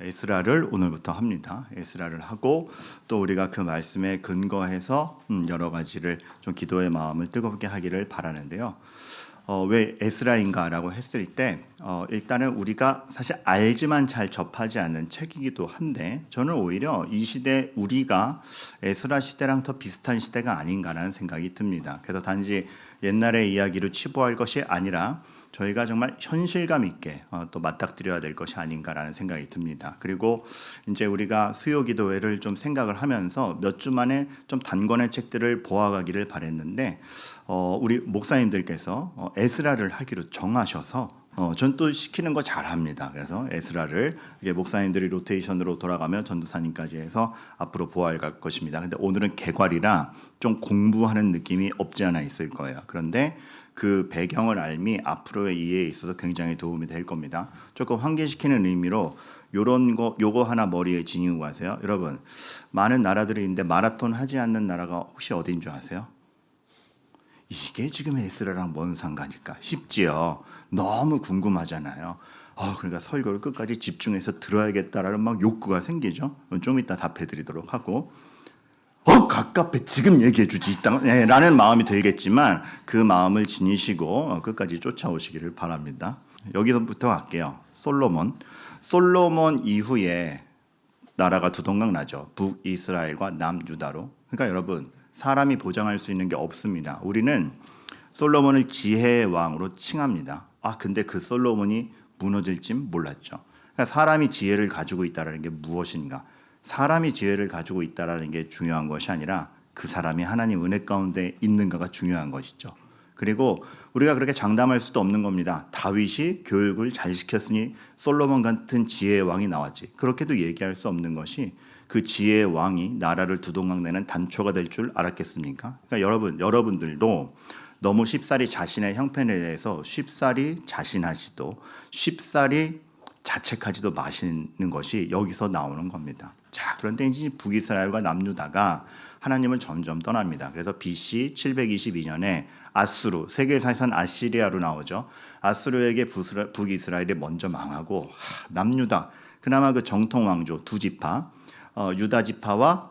에스라를 오늘부터 합니다. 에스라를 하고 또 우리가 그 말씀에 근거해서 여러 가지를 좀 기도의 마음을 뜨겁게 하기를 바라는데요. 왜 에스라인가라고 했을 때 일단은 우리가 사실 알지만 잘 접하지 않는 책이기도 한데 저는 오히려 이 시대 우리가 에스라 시대랑 더 비슷한 시대가 아닌가라는 생각이 듭니다. 그래서 단지 옛날의 이야기로 치부할 것이 아니라 저희가 정말 현실감 있게 또 맞닥뜨려야 될 것이 아닌가라는 생각이 듭니다. 그리고 이제 우리가 수요 기도회를 좀 생각을 하면서 몇 주 만에 좀 단권의 책들을 보아가기를 바랬는데 우리 목사님들께서 에스라를 하기로 정하셔서 전 또 시키는 거 잘합니다. 그래서 에스라를 이게 목사님들이 로테이션으로 돌아가면 전도사님까지 해서 앞으로 보아갈 것입니다. 근데 오늘은 개괄이라 좀 공부하는 느낌이 없지 않아 있을 거예요. 그런데 그 배경을 알미 앞으로의 이해에 있어서 굉장히 도움이 될 겁니다. 조금 환기시키는 의미로 요거 하나 머리에 지니고 가세요. 여러분, 많은 나라들이 있는데 마라톤 하지 않는 나라가 혹시 어디인 줄 아세요? 이게 지금 에스라랑 뭔 상관일까 싶지요. 너무 궁금하잖아요. 그러니까 설교를 끝까지 집중해서 들어야겠다라는 막 욕구가 생기죠. 좀 이따 답해드리도록 하고. 갑갑해 지금 얘기해주지 라는 마음이 들겠지만 그 마음을 지니시고 끝까지 쫓아오시기를 바랍니다. 여기서부터 갈게요. 솔로몬 이후에 나라가 두 동강 나죠. 북이스라엘과 남유다로. 그러니까 여러분, 사람이 보장할 수 있는 게 없습니다. 우리는 솔로몬을 지혜의 왕으로 칭합니다. 근데 그 솔로몬이 무너질지 몰랐죠. 그러니까 사람이 지혜를 가지고 있다는 게 무엇인가? 사람이 지혜를 가지고 있다는 게 중요한 것이 아니라 그 사람이 하나님 은혜 가운데 있는가가 중요한 것이죠. 그리고 우리가 그렇게 장담할 수도 없는 겁니다. 다윗이 교육을 잘 시켰으니 솔로몬 같은 지혜의 왕이 나왔지. 그렇게도 얘기할 수 없는 것이 그 지혜의 왕이 나라를 두동강내는 단초가 될 줄 알았겠습니까? 그러니까 여러분들도 너무 쉽사리 자신의 형편에 대해서 쉽사리 자신하시도 쉽사리 자책하지도 마시는 것이 여기서 나오는 겁니다. 자, 그런데 이제 북이스라엘과 남유다가 하나님을 점점 떠납니다. 그래서 BC 722년에 아수르, 세계사에선 아시리아로 나오죠. 아수르에게 북이스라엘이 먼저 망하고 남유다, 그나마 그 정통 왕조 두 지파, 유다 지파와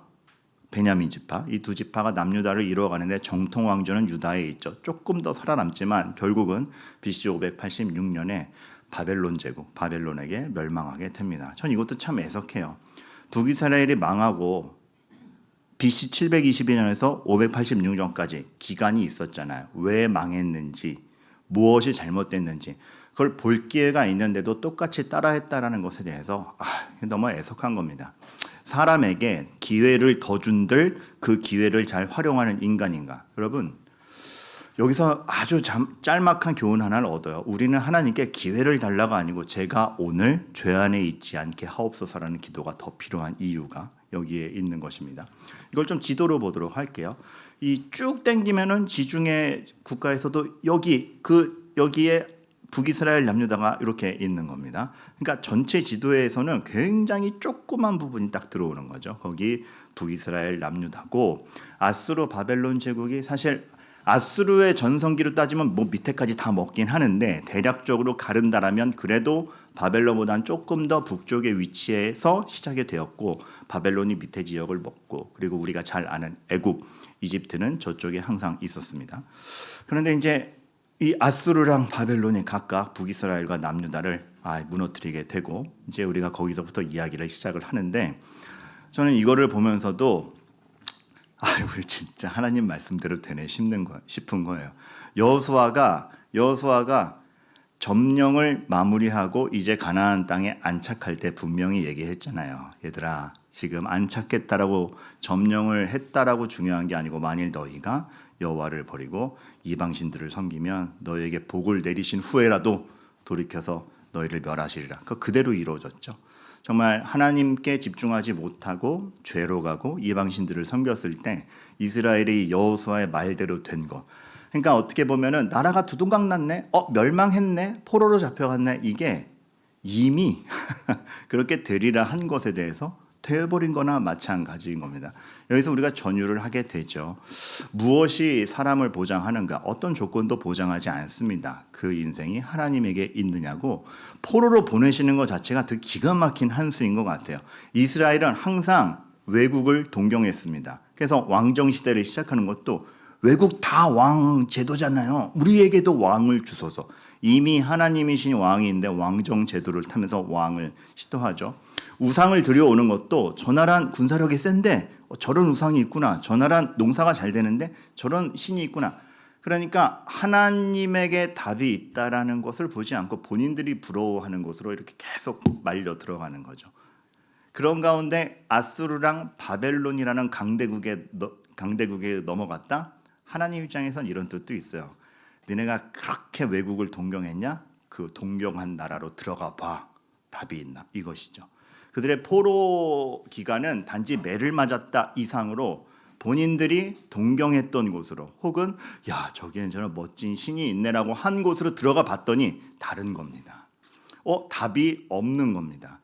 베냐민 지파, 이 두 지파가 남유다를 이루어가는데 정통 왕조는 유다에 있죠. 조금 더 살아남지만 결국은 BC 586년에 바벨론 제국, 바벨론에게 멸망하게 됩니다. 전 이것도 참 애석해요. 북이스라엘이 망하고 BC 722년에서 586년까지 기간이 있었잖아요. 왜 망했는지, 무엇이 잘못됐는지 그걸 볼 기회가 있는데도 똑같이 따라했다라는 것에 대해서 너무 애석한 겁니다. 사람에게 기회를 더 준들 그 기회를 잘 활용하는 인간인가? 여러분, 여기서 아주 짤막한 교훈 하나를 얻어요. 우리는 하나님께 기회를 달라가 아니고 제가 오늘 죄 안에 있지 않게 하옵소서라는 기도가 더 필요한 이유가 여기에 있는 것입니다. 이걸 좀 지도로 보도록 할게요. 이 쭉 당기면은 지중해 국가에서도 여기에 북이스라엘 남유다가 이렇게 있는 겁니다. 그러니까 전체 지도에서는 굉장히 조그만 부분이 딱 들어오는 거죠. 거기 북이스라엘 남유다고 아수르 바벨론 제국이 사실 아수르의 전성기로 따지면 밑에까지 다 먹긴 하는데 대략적으로 가른다라면 그래도 바벨론보다는 조금 더 북쪽의 위치에서 시작이 되었고 바벨론이 밑에 지역을 먹고 그리고 우리가 잘 아는 애굽, 이집트는 저쪽에 항상 있었습니다. 그런데 이제 이 아수르랑 바벨론이 각각 북이스라엘과 남유다를 무너뜨리게 되고 이제 우리가 거기서부터 이야기를 시작을 하는데 저는 이거를 보면서도 진짜 하나님 말씀대로 되네 싶은 거예요. 여호수아가 점령을 마무리하고 이제 가나안 땅에 안착할 때 분명히 얘기했잖아요. 얘들아, 지금 안착했다라고 점령을 했다라고 중요한 게 아니고 만일 너희가 여호와를 버리고 이방신들을 섬기면 너희에게 복을 내리신 후에라도 돌이켜서 너희를 멸하시리라. 그대로 이루어졌죠. 정말 하나님께 집중하지 못하고 죄로 가고 이방신들을 섬겼을 때 이스라엘이 여호수아의 말대로 된 것. 그러니까 어떻게 보면은 나라가 두둥강 났네, 멸망했네, 포로로 잡혀갔네. 이게 이미 그렇게 되리라 한 것에 대해서 되어버린 거나 마찬가지인 겁니다. 여기서 우리가 전율을 하게 되죠. 무엇이 사람을 보장하는가? 어떤 조건도 보장하지 않습니다. 그 인생이 하나님에게 있느냐고 포로로 보내시는 것 자체가 되게 기가 막힌 한 수인 것 같아요. 이스라엘은 항상 외국을 동경했습니다. 그래서 왕정 시대를 시작하는 것도 외국 다 왕 제도잖아요. 우리에게도 왕을 주소서. 이미 하나님이신 왕인데 왕정 제도를 타면서 왕을 시도하죠. 우상을 들여오는 것도 저 나라는 군사력이 센데 저런 우상이 있구나. 저 나라는 농사가 잘 되는데 저런 신이 있구나. 그러니까 하나님에게 답이 있다라는 것을 보지 않고 본인들이 부러워하는 것으로 이렇게 계속 말려 들어가는 거죠. 그런 가운데 아수르랑 바벨론이라는 강대국에 넘어갔다. 하나님 입장에서는 이런 뜻도 있어요. 너네가 그렇게 외국을 동경했냐? 그 동경한 나라로 들어가 봐. 답이 있나? 이것이죠. 그들의 포로 기간은 단지 매를 맞았다 이상으로 본인들이 동경했던 곳으로 혹은 야 저기엔 저런 멋진 신이 있네라고 한 곳으로 들어가 봤더니 다른 겁니다. 답이 없는 겁니다.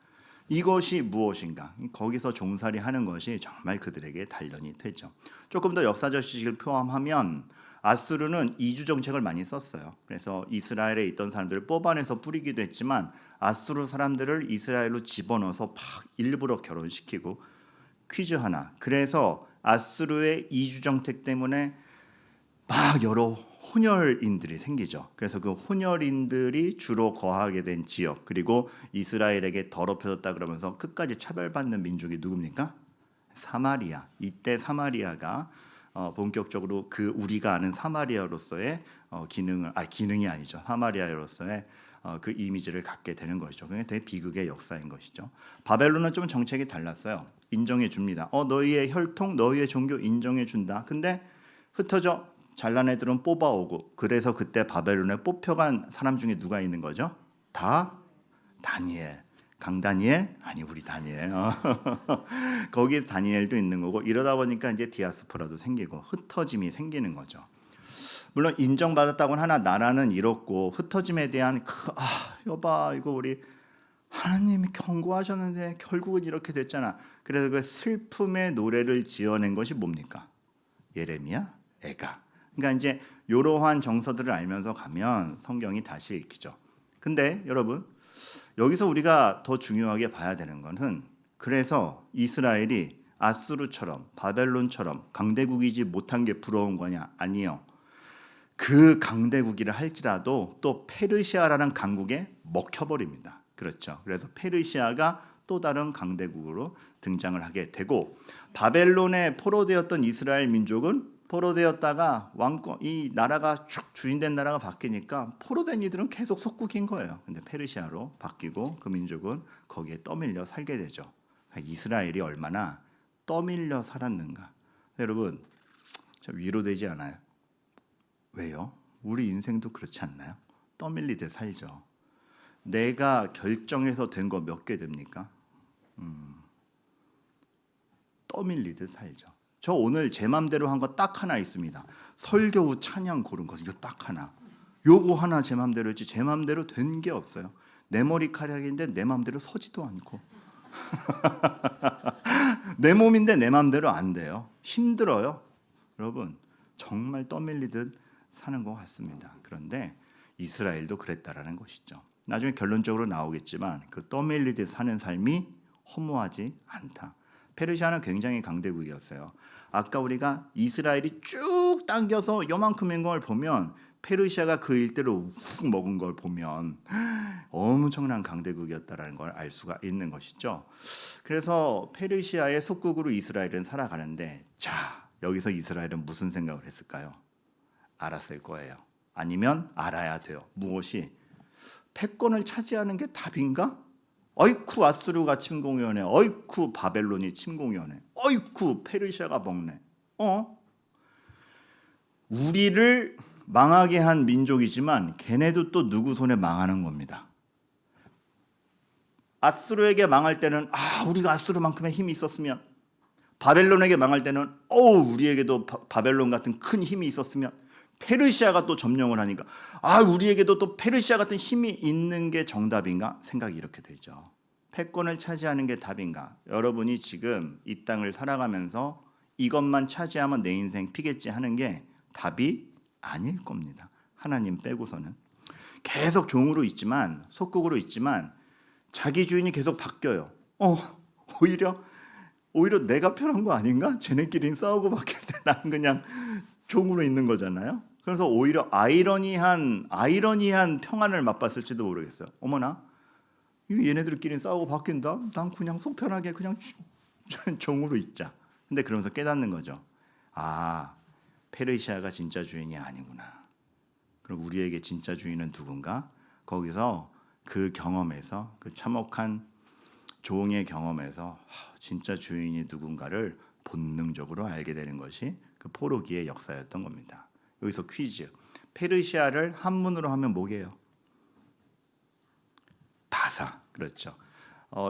이것이 무엇인가? 거기서 종살이 하는 것이 정말 그들에게 단련이 되죠. 조금 더 역사적 지식을 포함하면 아수르는 이주 정책을 많이 썼어요. 그래서 이스라엘에 있던 사람들을 뽑아내서 뿌리기도 했지만 아수르 사람들을 이스라엘로 집어넣어서 막 일부러 결혼시키고 퀴즈 하나. 그래서 아수르의 이주 정책 때문에 막 여러 혼혈인들이 생기죠. 그래서 그 혼혈인들이 주로 거하게 된 지역 그리고 이스라엘에게 더럽혀졌다 그러면서 끝까지 차별받는 민족이 누굽니까? 사마리아. 이때 사마리아가 본격적으로 그 우리가 아는 사마리아로서의 기능이 아니죠. 사마리아로서의 그 이미지를 갖게 되는 것이죠. 그게 되게 비극의 역사인 것이죠. 바벨론은 좀 정책이 달랐어요. 인정해 줍니다. 너희의 혈통, 너희의 종교 인정해 준다. 근데 흩어져 잘난 애들은 뽑아오고 그래서 그때 바벨론에 뽑혀간 사람 중에 누가 있는 거죠? 다 다니엘. 강다니엘? 아니 우리 다니엘. 거기 다니엘도 있는 거고 이러다 보니까 이제 디아스포라도 생기고 흩어짐이 생기는 거죠. 물론 인정받았다고는 하나 나라는 이렇고 흩어짐에 대한 여봐 이거 우리 하나님이 경고하셨는데 결국은 이렇게 됐잖아. 그래서 그 슬픔의 노래를 지어낸 것이 뭡니까? 예레미야, 애가. 그러니까 이제 이러한 정서들을 알면서 가면 성경이 다시 읽히죠. 근데 여러분 여기서 우리가 더 중요하게 봐야 되는 것은 그래서 이스라엘이 아수르처럼 바벨론처럼 강대국이지 못한 게 부러운 거냐? 아니요. 그 강대국이라 할지라도 또 페르시아라는 강국에 먹혀버립니다. 그렇죠. 그래서 페르시아가 또 다른 강대국으로 등장을 하게 되고 바벨론에 포로되었던 이스라엘 민족은 포로되었다가 이 나라가 쭉 주인된 나라가 바뀌니까 포로된 이들은 계속 속국인 거예요. 근데 페르시아로 바뀌고 그 민족은 거기에 떠밀려 살게 되죠. 그러니까 이스라엘이 얼마나 떠밀려 살았는가. 여러분 위로되지 않아요? 왜요? 우리 인생도 그렇지 않나요? 떠밀리듯 살죠. 내가 결정해서 된 거 몇 개 됩니까? 떠밀리듯 살죠. 저 오늘 제 맘대로 한 거 딱 하나 있습니다. 설교 후 찬양 고른 거 이거 딱 하나. 요거 하나 제 맘대로 했지 제 맘대로 된 게 없어요. 내 머리카락인데 내 맘대로 서지도 않고 내 몸인데 내 맘대로 안 돼요. 힘들어요. 여러분 정말 떠밀리듯 사는 것 같습니다. 그런데 이스라엘도 그랬다라는 것이죠. 나중에 결론적으로 나오겠지만 그 떠밀리듯 사는 삶이 허무하지 않다. 페르시아는 굉장히 강대국이었어요. 아까 우리가 이스라엘이 쭉 당겨서 요만큼인 걸 보면 페르시아가 그 일대로 훅 먹은 걸 보면 엄청난 강대국이었다라는 걸 알 수가 있는 것이죠. 그래서 페르시아의 속국으로 이스라엘은 살아가는데 자 여기서 이스라엘은 무슨 생각을 했을까요? 알았을 거예요. 아니면 알아야 돼요. 무엇이? 패권을 차지하는 게 답인가? 어이쿠 아수르가 침공해오네. 어이쿠 바벨론이 침공해오네. 어이쿠 페르시아가 먹네. 우리를 망하게 한 민족이지만 걔네도 또 누구 손에 망하는 겁니다. 아수르에게 망할 때는 우리가 아수르만큼의 힘이 있었으면, 바벨론에게 망할 때는 우리에게도 바벨론 같은 큰 힘이 있었으면, 페르시아가 또 점령을 하니까 우리에게도 또 페르시아 같은 힘이 있는 게 정답인가 생각이 이렇게 되죠. 패권을 차지하는 게 답인가? 여러분이 지금 이 땅을 살아가면서 이것만 차지하면 내 인생 피겠지 하는 게 답이 아닐 겁니다. 하나님 빼고서는. 계속 종으로 있지만, 속국으로 있지만 자기 주인이 계속 바뀌어요. 오히려 내가 편한 거 아닌가? 쟤네끼리 싸우고 바뀔 때 나는 그냥 종으로 있는 거잖아요. 그래서 오히려 아이러니한 평안을 맛봤을지도 모르겠어요. 어머나, 얘네들끼리 싸우고 바뀐다? 난 그냥 속 편하게 그냥 종으로 있자. 근데 그러면서 깨닫는 거죠. 아, 페르시아가 진짜 주인이 아니구나. 그럼 우리에게 진짜 주인은 누군가? 거기서 그 경험에서, 그 참혹한 종의 경험에서 진짜 주인이 누군가를 본능적으로 알게 되는 것이 그 포로기의 역사였던 겁니다. 여기서 퀴즈. 페르시아를 한문으로 하면 뭐게요? 바사. 그렇죠.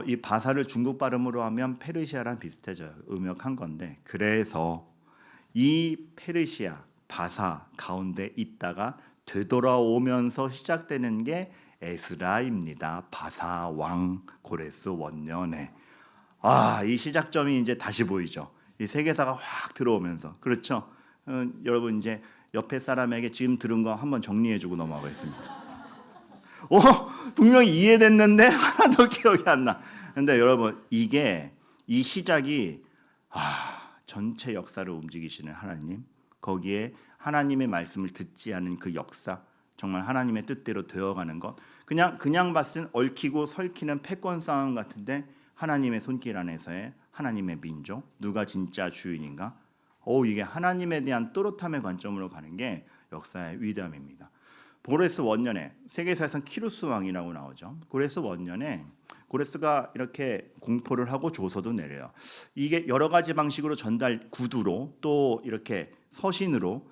이 바사를 중국 발음으로 하면 페르시아랑 비슷해져요. 음역한 건데, 그래서 이 페르시아, 바사 가운데 있다가 되돌아오면서 시작되는 게 에스라입니다. 바사 왕 고레스 원년에. 이 시작점이 이제 다시 보이죠. 이 세계사가 확 들어오면서. 그렇죠. 여러분 이제 옆에 사람에게 지금 들은 거 한번 정리해주고 넘어가겠습니다. 분명히 이해됐는데 하나도 기억이 안 나. 근데 여러분 이 시작이 전체 역사를 움직이시는 하나님, 거기에 하나님의 말씀을 듣지 않은 그 역사, 정말 하나님의 뜻대로 되어가는 것, 그냥 봤을 땐 얽히고 설키는 패권 싸움 같은데 하나님의 손길 안에서의 하나님의 민족, 누가 진짜 주인인가? 이게 하나님에 대한 또렷함의 관점으로 가는 게 역사의 위대함입니다. 고레스 원년에, 세계사에서는 키루스 왕이라고 나오죠. 고레스 원년에 고레스가 이렇게 공포를 하고 조서도 내려요. 이게 여러 가지 방식으로 전달, 구두로 또 이렇게 서신으로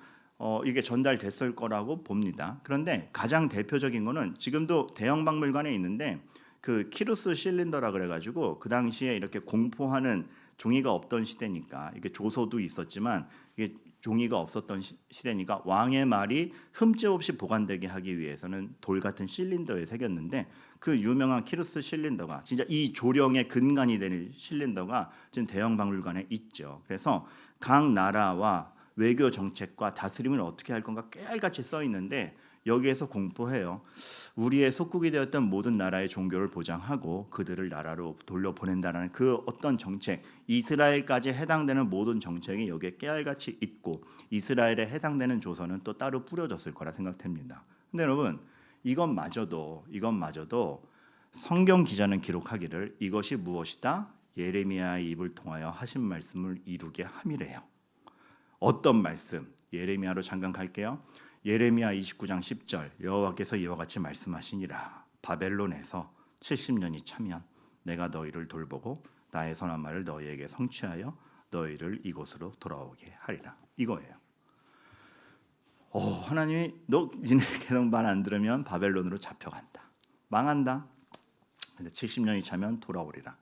이게 전달됐을 거라고 봅니다. 그런데 가장 대표적인 거는 지금도 대형 박물관에 있는데 그 키루스 실린더라 그래가지고 그 당시에 이렇게 공포하는 종이가 없던 시대니까, 이게 조서도 있었지만 이게 종이가 없었던 시대니까 왕의 말이 흠집 없이 보관되게 하기 위해서는 돌 같은 실린더에 새겼는데, 그 유명한 키루스 실린더가 진짜 이 조령의 근간이 되는 실린더가 지금 대형 박물관에 있죠. 그래서 각 나라와 외교 정책과 다스림을 어떻게 할 건가 깨알같이 써 있는데, 여기에서 공포해요. 우리의 속국이 되었던 모든 나라의 종교를 보장하고 그들을 나라로 돌려보낸다는 그 어떤 정책, 이스라엘까지 해당되는 모든 정책이 여기에 깨알같이 있고, 이스라엘에 해당되는 조서는 또 따로 뿌려졌을 거라 생각됩니다. 근데 여러분, 이것마저도 성경 기자는 기록하기를 이것이 무엇이다? 예레미야의 입을 통하여 하신 말씀을 이루게 함이래요. 어떤 말씀? 예레미야로 잠깐 갈게요. 예레미야 29장 10절, 여호와께서 이와 같이 말씀하시니라. 바벨론에서 70년이 차면 내가 너희를 돌보고 나의 선한 말을 너희에게 성취하여 너희를 이곳으로 돌아오게 하리라. 이거예요. 하나님이 니네 계속 말 안 들으면 바벨론으로 잡혀간다, 망한다. 근데 70년이 차면 돌아오리라.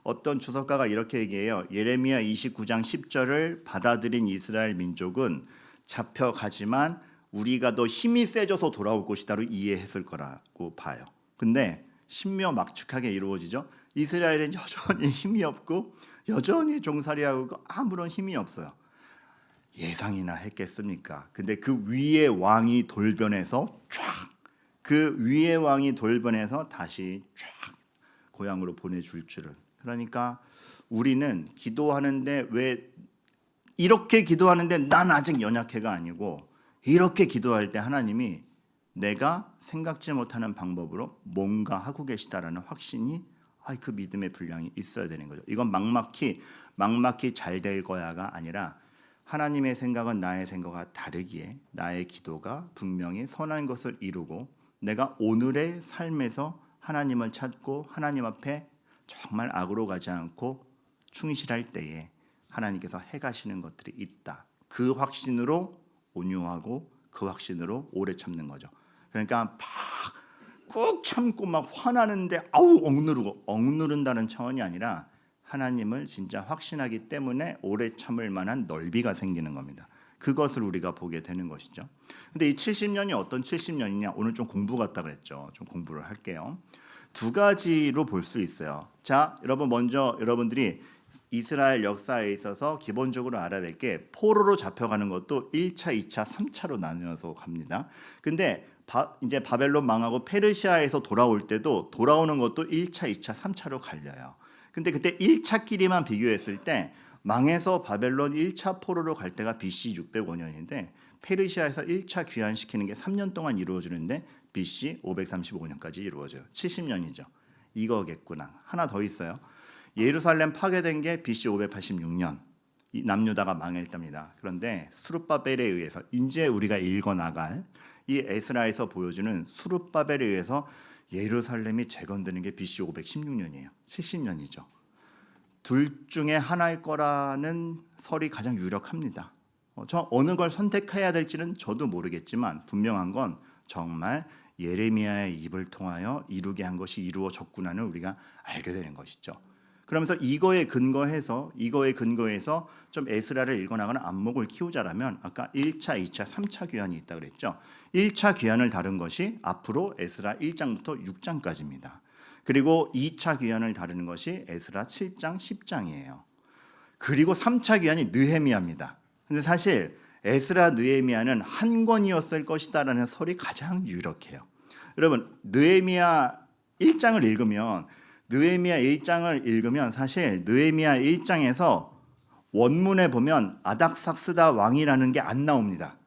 어떤 주석가가 이렇게 얘기해요. 예레미야 29장 10절을 받아들인 이스라엘 민족은 잡혀가지만 우리가 더 힘이 세져서 돌아올 것이다로 이해했을 거라고 봐요. 근데 신묘막측하게 이루어지죠. 이스라엘은 여전히 힘이 없고 여전히 종살이하고 아무런 힘이 없어요. 예상이나 했겠습니까? 근데 그 위의 왕이 돌변해서 다시 고향으로 보내줄 줄은. 그러니까 우리는 기도하는데 왜 이렇게 기도하는데 난 아직 연약해가 아니고, 이렇게 기도할 때 하나님이 내가 생각지 못하는 방법으로 뭔가 하고 계시다라는 확신이, 그 믿음의 분량이 있어야 되는 거죠. 이건 막막히 잘 될 거야가 아니라, 하나님의 생각은 나의 생각과 다르기에 나의 기도가 분명히 선한 것을 이루고 내가 오늘의 삶에서 하나님을 찾고 하나님 앞에 정말 악으로 가지 않고 충실할 때에 하나님께서 해가시는 것들이 있다. 그 확신으로 온유하고 그 확신으로 오래 참는 거죠. 그러니까 꾹 참고 막 화나는데 억누른다는 차원이 아니라, 하나님을 진짜 확신하기 때문에 오래 참을 만한 넓이가 생기는 겁니다. 그것을 우리가 보게 되는 것이죠. 근데 이 70년이 어떤 70년이냐? 오늘 좀 공부 같다 그랬죠. 좀 공부를 할게요. 두 가지로 볼 수 있어요. 자, 여러분 먼저 여러분들이 이스라엘 역사에 있어서 기본적으로 알아야 될 게 포로로 잡혀가는 것도 1차, 2차, 3차로 나뉘어서 갑니다. 근데 이제 바벨론 망하고 페르시아에서 돌아올 때도 돌아오는 것도 1차, 2차, 3차로 갈려요. 근데 그때 1차끼리만 비교했을 때 망해서 바벨론 1차 포로로 갈 때가 BC 605년인데 페르시아에서 1차 귀환시키는 게 3년 동안 이루어지는데 BC 535년까지 이루어져요. 70년이죠. 이거겠구나. 하나 더 있어요. 예루살렘 파괴된 게 BC 586년. 남유다가 망할 때입니다. 그런데 수룹바벨에 의해서 이제 우리가 읽어나갈 이 에스라에서 보여주는 수룹바벨에 의해서 예루살렘이 재건되는 게 BC 516년이에요. 70년이죠. 둘 중에 하나일 거라는 설이 가장 유력합니다. 저 어느 걸 선택해야 될지는 저도 모르겠지만 분명한 건 정말 예레미야의 입을 통하여 이루게 한 것이 이루어졌구나는 우리가 알게 되는 것이죠. 그러면서 이거에 근거해서 좀 에스라를 읽어나가는 안목을 키우자라면 아까 1차, 2차, 3차 귀환이 있다고 그랬죠. 1차 귀환을 다룬 것이 앞으로 에스라 1장부터 6장까지입니다. 그리고 2차 귀환을 다루는 것이 에스라 7장, 10장이에요. 그리고 3차 귀환이 느헤미야입니다. 근데 사실 에스라 느헤미야는 한 권이었을 것이다라는 설이 가장 유력해요. 여러분 느헤미야 1장을 읽으면 사실 느헤미야 1장에서 원문에 보면 아닥삭스다 왕이라는 게 안 나옵니다.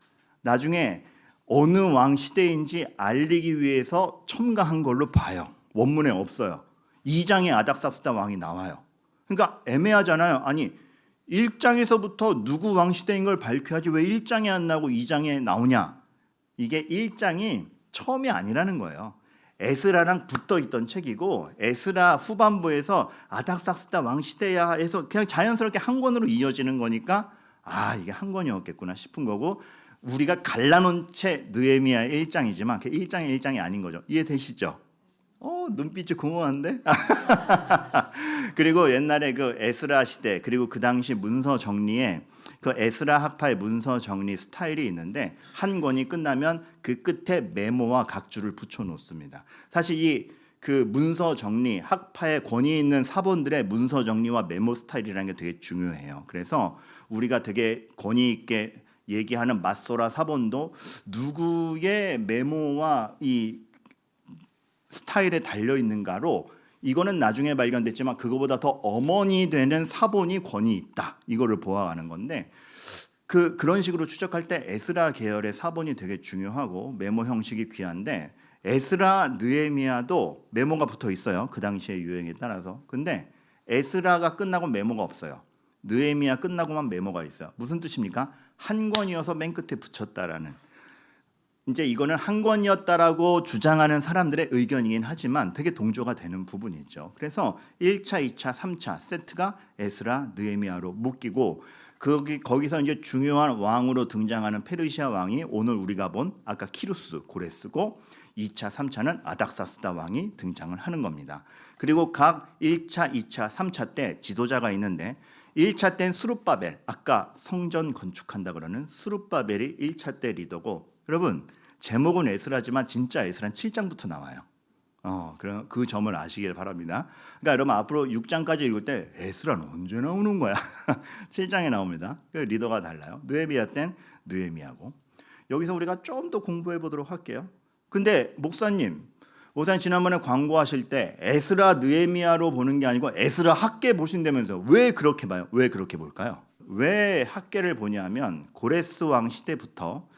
나중에 어느 왕 시대인지 알리기 위해서 첨가한 걸로 봐요. 원문에 없어요. 2장에 아닥삭스다 왕이 나와요. 그러니까 애매하잖아요. 아니 1장에서부터 누구 왕 시대인 걸 밝혀야지 왜 1장에 안 나오고 2장에 나오냐. 이게 1장이 처음이 아니라는 거예요. 에스라랑 붙어있던 책이고 에스라 후반부에서 아닥삭스다 왕 시대야 해서 그냥 자연스럽게 한 권으로 이어지는 거니까 이게 한 권이었겠구나 싶은 거고 우리가 갈라놓은 채 느헤미야 1장이지만 그 1장이 1장이 아닌 거죠. 이해되시죠? 눈빛이 공허한데? 그리고 옛날에 그 에스라 시대 그리고 그 당시 문서 정리에 그 에스라 학파의 문서 정리 스타일이 있는데 한 권이 끝나면 그 끝에 메모와 각주를 붙여 놓습니다. 사실 그 문서 정리 학파의 권위 있는 사본들의 문서 정리와 메모 스타일이라는 게 되게 중요해요. 그래서 우리가 되게 권위 있게 얘기하는 맞소라 사본도 누구의 메모와 이 스타일에 달려 있는가로 이거는 나중에 발견됐지만 그거보다 더 어머니 되는 사본이 권위 있다. 이거를 보아가는 건데 그런 식으로 추적할 때 에스라 계열의 사본이 되게 중요하고 메모 형식이 귀한데 에스라 느헤미야도 메모가 붙어 있어요. 그 당시의 유행에 따라서. 근데 에스라가 끝나고 메모가 없어요. 느헤미야 끝나고만 메모가 있어요. 무슨 뜻입니까? 한 권이어서 맨 끝에 붙였다라는. 이제 이거는 한 권이었다라고 주장하는 사람들의 의견이긴 하지만 되게 동조가 되는 부분이죠. 그래서 1차, 2차, 3차 세트가 에스라, 느헤미야로 묶이고 거기서 이제 중요한 왕으로 등장하는 페르시아 왕이 오늘 우리가 본 아까 키루스 고레스고 2차, 3차는 아닥사스다 왕이 등장을 하는 겁니다. 그리고 각 1차, 2차, 3차 때 지도자가 있는데 1차 때는 수룹바벨, 아까 성전 건축한다 그러는 수룹바벨이 1차 때 리더고 여러분 제목은 에스라지만 진짜 에스라는 7장부터 나와요. 그 점을 아시길 바랍니다. 그러니까 여러분 앞으로 6장까지 읽을 때 에스라는 언제 나오는 거야? 7장에 나옵니다. 리더가 달라요. 느헤미야 땐 느헤미야고. 여기서 우리가 좀 더 공부해 보도록 할게요. 근데 목사님 지난번에 광고하실 때 에스라 느헤미야로 보는 게 아니고 에스라 학계 보신다면서 왜 그렇게 봐요? 왜 그렇게 볼까요? 왜 학계를 보냐면 고레스 왕 시대부터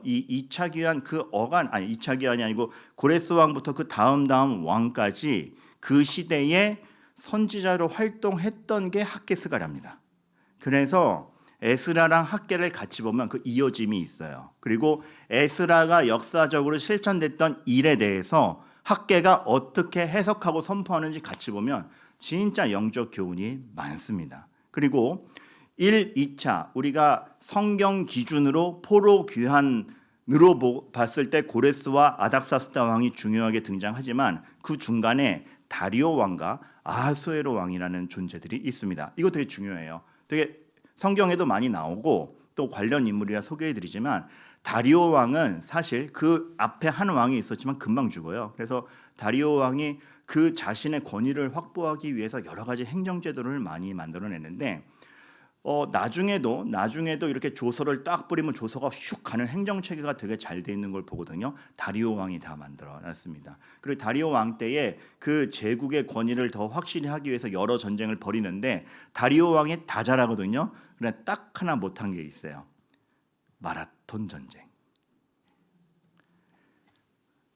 이 2차 귀환 2차 귀환이 아니고 고레스 왕부터 그 다음 왕까지 그 시대에 선지자로 활동했던 게 학계스가랴입니다. 그래서 에스라랑 학계를 같이 보면 그 이어짐이 있어요. 그리고 에스라가 역사적으로 실천됐던 일에 대해서 학계가 어떻게 해석하고 선포하는지 같이 보면 진짜 영적 교훈이 많습니다. 그리고 1, 2차 우리가 성경 기준으로 포로 귀환으로 봤을 때 고레스와 아닥사스다 왕이 중요하게 등장하지만 그 중간에 다리오 왕과 아하수에로 왕이라는 존재들이 있습니다. 이거 되게 중요해요. 되게 성경에도 많이 나오고 또 관련 인물이라 소개해드리지만 다리오 왕은 사실 그 앞에 한 왕이 있었지만 금방 죽어요. 그래서 다리오 왕이 그 자신의 권위를 확보하기 위해서 여러 가지 행정제도를 많이 만들어내는데 나중에도 이렇게 조서를 딱 뿌리면 조서가 슉 가는 행정체계가 되게 잘 돼 있는 걸 보거든요. 다리오 왕이 다 만들어놨습니다. 그리고 다리오 왕 때에 그 제국의 권위를 더 확실히 하기 위해서 여러 전쟁을 벌이는데 다리오 왕이 다 잘하거든요. 그러나 딱 하나 못한 게 있어요. 마라톤 전쟁.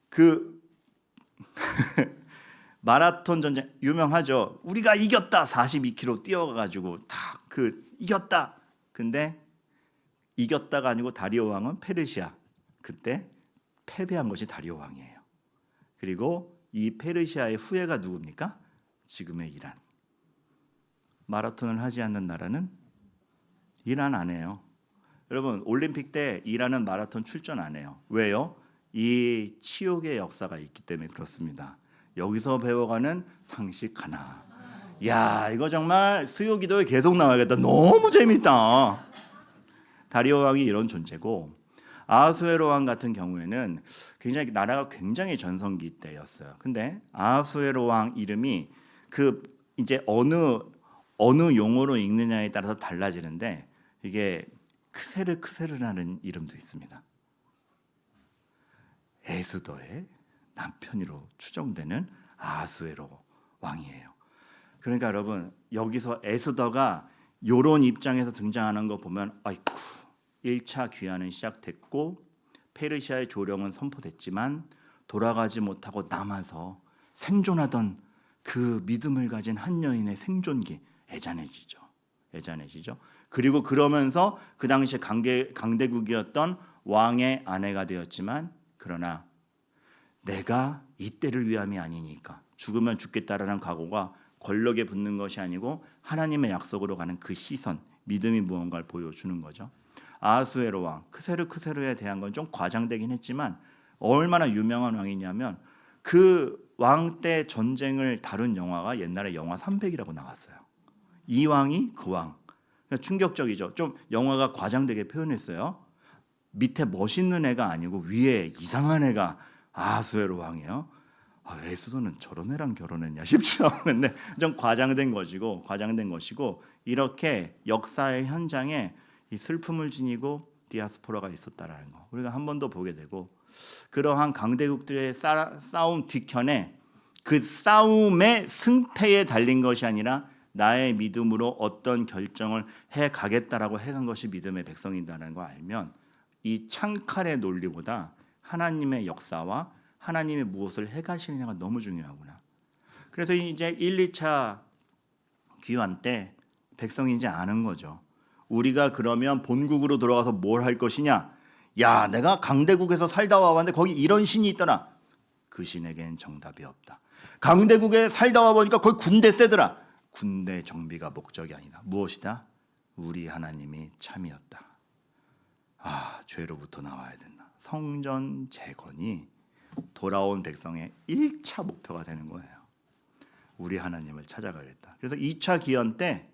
그 마라톤 전쟁 유명하죠. 우리가 이겼다. 42km 뛰어가지고 다 이겼다. 근데 이겼다가 아니고 다리오 왕은 페르시아 그때 패배한 것이 다리오 왕이에요. 그리고 이 페르시아의 후예가 누굽니까? 지금의 이란. 마라톤을 하지 않는 나라는 이란 안 해요. 여러분 올림픽 때 이란은 마라톤 출전 안 해요. 왜요? 이 치욕의 역사가 있기 때문에 그렇습니다. 여기서 배워가는 상식 하나. 야, 이거 정말 수요기도에 계속 나와야겠다. 너무 재밌다. 다리오 왕이 이런 존재고 아하수에로 왕 같은 경우에는 굉장히 나라가 굉장히 전성기 때였어요. 근데 아하수에로 왕 이름이 이제 어느 용어로 읽느냐에 따라서 달라지는데 이게 크세르라는 이름도 있습니다. 에스더의 남편으로 추정되는 아하수에로 왕이에요. 그러니까 여러분 여기서 에스더가 요런 입장에서 등장하는 거 보면 아이쿠 1차 귀환은 시작됐고 페르시아의 조령은 선포됐지만 돌아가지 못하고 남아서 생존하던 그 믿음을 가진 한 여인의 생존기 애잔해지죠. 그리고 그러면서 그 당시 강대국이었던 왕의 아내가 되었지만 그러나 내가 이때를 위함이 아니니까 죽으면 죽겠다라는 각오가 권력에 붙는 것이 아니고 하나님의 약속으로 가는 그 시선, 믿음이 무언가를 보여주는 거죠. 아하수에로 왕, 크세르에 대한 건 좀 과장되긴 했지만 얼마나 유명한 왕이냐면 그 왕 때 전쟁을 다룬 영화가 옛날에 영화 300이라고 나왔어요. 이 왕이 그 왕. 그러니까 충격적이죠. 좀 영화가 과장되게 표현했어요. 밑에 멋있는 애가 아니고 위에 이상한 애가 아하수에로 왕이에요. 에스더는 저런 애랑 결혼했냐 싶죠. 근데 좀 과장된 것이고 이렇게 역사의 현장에 이 슬픔을 지니고 디아스포라가 있었다라는 거 우리가 한 번 더 보게 되고 그러한 강대국들의 싸움 뒤편에 그 싸움의 승패에 달린 것이 아니라 나의 믿음으로 어떤 결정을 해 가겠다라고 해간 것이 믿음의 백성이다라는 거 알면 이 창칼의 논리보다 하나님의 역사와 하나님이 무엇을 해가시느냐가 너무 중요하구나. 그래서 이제 1, 2차 귀환 때 백성이 이제 아는 거죠. 우리가 그러면 본국으로 돌아가서 뭘 할 것이냐? 야, 내가 강대국에서 살다 와봤는데 거기 이런 신이 있더라. 그 신에겐 정답이 없다. 강대국에 살다 와보니까 거기 군대 세더라. 군대 정비가 목적이 아니다. 무엇이다? 우리 하나님이 참이었다. 죄로부터 나와야 된다. 성전 재건이 돌아온 백성의 1차 목표가 되는 거예요. 우리 하나님을 찾아가겠다. 그래서 2차 기원 때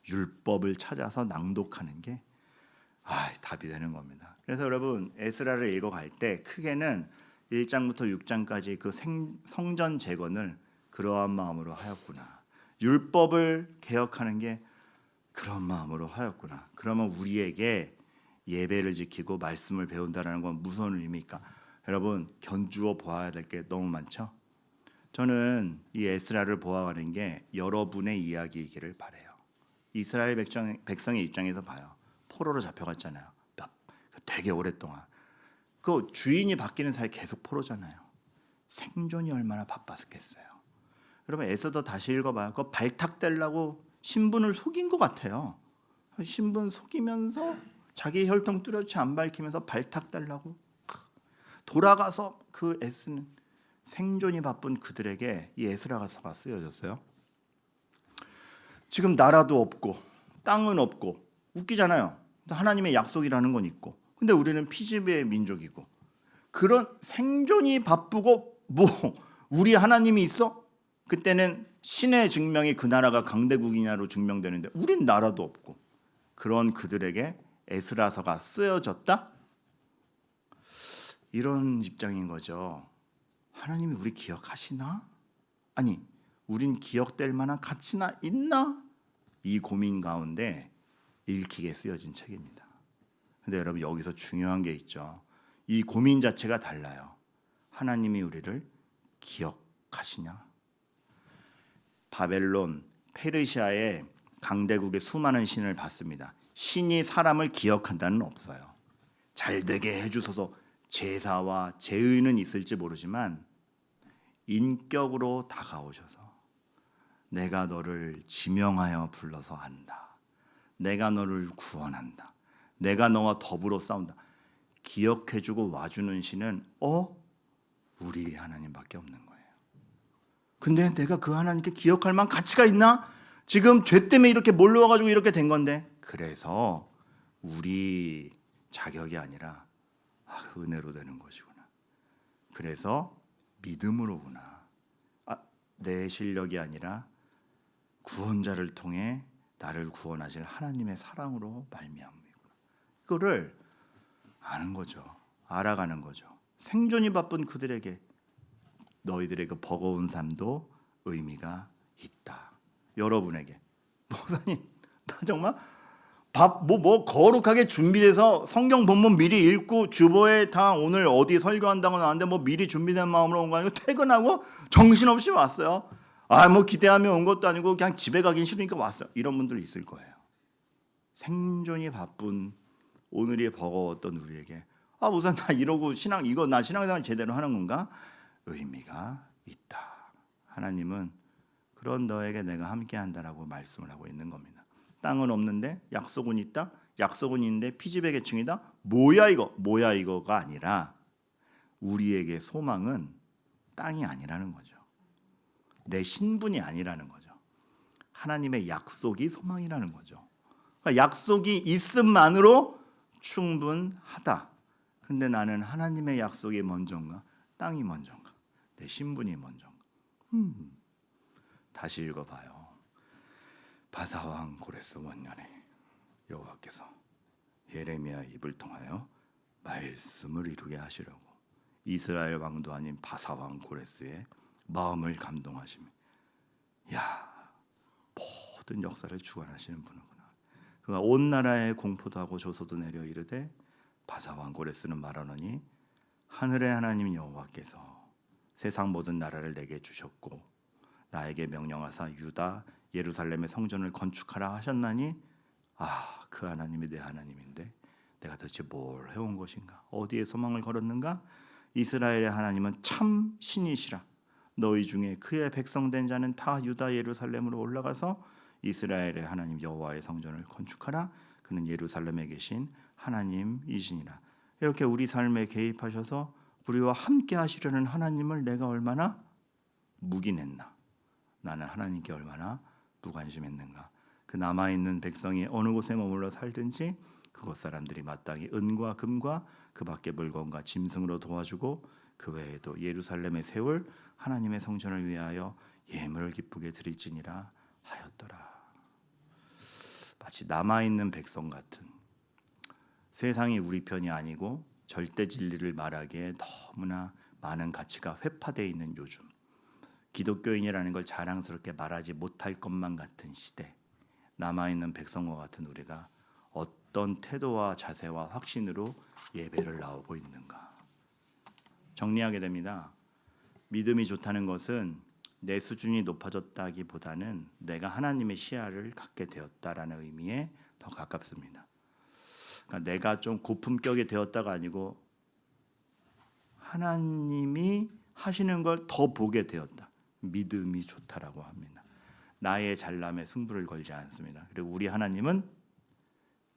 율법을 찾아서 낭독하는 게 답이 되는 겁니다. 그래서 여러분 에스라를 읽어갈 때 크게는 1장부터 6장까지 그 성전 재건을 그러한 마음으로 하였구나. 율법을 개혁하는 게 그런 마음으로 하였구나. 그러면 우리에게 예배를 지키고 말씀을 배운다는 건 무슨 의미입니까? 여러분 견주어 보아야 될 게 너무 많죠. 저는 이 에스라를 보아가는 게 여러분의 이야기이기를 바라요. 이스라엘 백성의 입장에서 봐요. 포로로 잡혀갔잖아요. 되게 오랫동안. 그 주인이 바뀌는 사이 계속 포로잖아요. 생존이 얼마나 바빴겠어요. 여러분 에스더 다시 읽어봐요. 그 발탁되려고 신분을 속인 것 같아요. 신분 속이면서 자기 혈통 뚜렷이 안 밝히면서 발탁되려고 돌아가서 그 애쓰는 생존이 바쁜 그들에게 이 에스라가서가 쓰여졌어요. 지금 나라도 없고 땅은 없고 웃기잖아요. 하나님의 약속이라는 건 있고 근데 우리는 피지배의 민족이고 그런 생존이 바쁘고 우리 하나님이 있어? 그때는 신의 증명이 그 나라가 강대국이냐로 증명되는데 우린 나라도 없고 그런 그들에게 에스라서가 쓰여졌다? 이런 입장인 거죠. 하나님이 우리 기억하시나? 아니 우린 기억될 만한 가치나 있나? 이 고민 가운데 읽히게 쓰여진 책입니다. 근데 여러분 여기서 중요한 게 있죠. 이 고민 자체가 달라요. 하나님이 우리를 기억하시냐? 바벨론, 페르시아의 강대국의 수많은 신을 봤습니다. 신이 사람을 기억한다는 없어요. 잘되게 해주소서 제사와 제의는 있을지 모르지만 인격으로 다가오셔서 내가 너를 지명하여 불러서 한다. 내가 너를 구원한다. 내가 너와 더불어 싸운다. 기억해주고 와주는 신은 우리 하나님밖에 없는 거예요. 근데 내가 그 하나님께 기억할 만한 가치가 있나? 지금 죄 때문에 이렇게 몰려와가지고 이렇게 된 건데. 그래서 우리 자격이 아니라 은혜로 되는 것이구나. 그래서 믿음으로구나. 내 실력이 아니라 구원자를 통해 나를 구원하실 하나님의 사랑으로 말미암이구나. 이거를 아는 거죠. 알아가는 거죠. 생존이 바쁜 그들에게 너희들의 그 버거운 삶도 의미가 있다. 여러분에게 목사님, 나 정말 뭐 거룩하게 준비돼서 성경 본문 미리 읽고 주보에 다 오늘 어디 설교한다고 나왔는데 뭐 미리 준비된 마음으로 온 거 아니고 퇴근하고 정신없이 왔어요. 뭐 기대하며 온 것도 아니고 그냥 집에 가긴 싫으니까 왔어요. 이런 분들 있을 거예요. 생존이 바쁜 오늘이 버거웠던 우리에게 목사 나 이러고 나 신앙생활 제대로 하는 건가? 의미가 있다. 하나님은 그런 너에게 내가 함께 한다라고 말씀을 하고 있는 겁니다. 땅은 없는데 약속은 있다. 약속은 있는데 피지배계층이다. 뭐야 이거가 아니라 우리에게 소망은 땅이 아니라는 거죠. 내 신분이 아니라는 거죠. 하나님의 약속이 소망이라는 거죠. 그러니까 약속이 있음만으로 충분하다. 근데 나는 하나님의 약속이 먼저인가? 땅이 먼저인가? 내 신분이 먼저인가? 다시 읽어봐요. 바사왕 고레스 원년에 여호와께서 예레미야 입을 통하여 말씀을 이루게 하시려고 이스라엘 왕도 아닌 바사왕 고레스의 마음을 감동하시며 모든 역사를 주관하시는 분이구나. 그가 온 나라에 공포도 하고 조소도 내려 이르되 바사왕 고레스는 말하노니 하늘의 하나님 여호와께서 세상 모든 나라를 내게 주셨고 나에게 명령하사 유다 예루살렘의 성전을 건축하라 하셨나니 그 하나님이 내 하나님인데 내가 도대체 뭘 해온 것인가? 어디에 소망을 걸었는가? 이스라엘의 하나님은 참 신이시라. 너희 중에 그의 백성된 자는 다 유다 예루살렘으로 올라가서 이스라엘의 하나님 여호와의 성전을 건축하라. 그는 예루살렘에 계신 하나님이시니라. 이렇게 우리 삶에 개입하셔서 우리와 함께 하시려는 하나님을 내가 얼마나 묵인했나? 나는 하나님께 얼마나 무관심했는가? 그 남아있는 백성이 어느 곳에 머물러 살든지 그곳 사람들이 마땅히 은과 금과 그 밖의 물건과 짐승으로 도와주고 그 외에도 예루살렘에 세울 하나님의 성전을 위하여 예물을 기쁘게 드릴지니라 하였더라. 마치 남아있는 백성 같은, 세상이 우리 편이 아니고 절대 진리를 말하기에 너무나 많은 가치가 회파되어 있는 요즘, 기독교인이라는 걸 자랑스럽게 말하지 못할 것만 같은 시대, 남아있는 백성과 같은 우리가 어떤 태도와 자세와 확신으로 예배를 나오고 있는가? 정리하게 됩니다. 믿음이 좋다는 것은 내 수준이 높아졌다기보다는 내가 하나님의 시야를 갖게 되었다라는 의미에 더 가깝습니다. 그러니까 내가 좀 고품격이 되었다가 아니고 하나님이 하시는 걸 더 보게 되었다. 믿음이 좋다라고 합니다. 나의 잘남에 승부를 걸지 않습니다. 그리고 우리 하나님은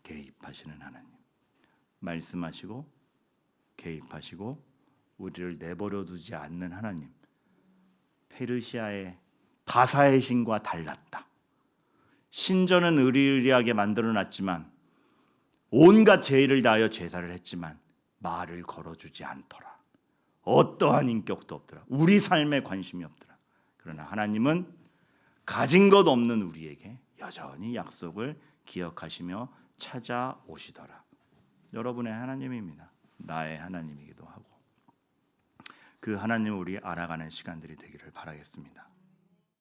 개입하시는 하나님, 말씀하시고 개입하시고 우리를 내버려 두지 않는 하나님. 페르시아의 바사의 신과 달랐다. 신전은 의리의리하게 만들어놨지만 온갖 제의를 다하여 제사를 했지만 말을 걸어주지 않더라. 어떠한 인격도 없더라. 우리 삶에 관심이 없더라. 그러나 하나님은 가진 것 없는 우리에게 여전히 약속을 기억하시며 찾아오시더라. 여러분의 하나님입니다. 나의 하나님이기도 하고 그 하나님을 우리 알아가는 시간들이 되기를 바라겠습니다.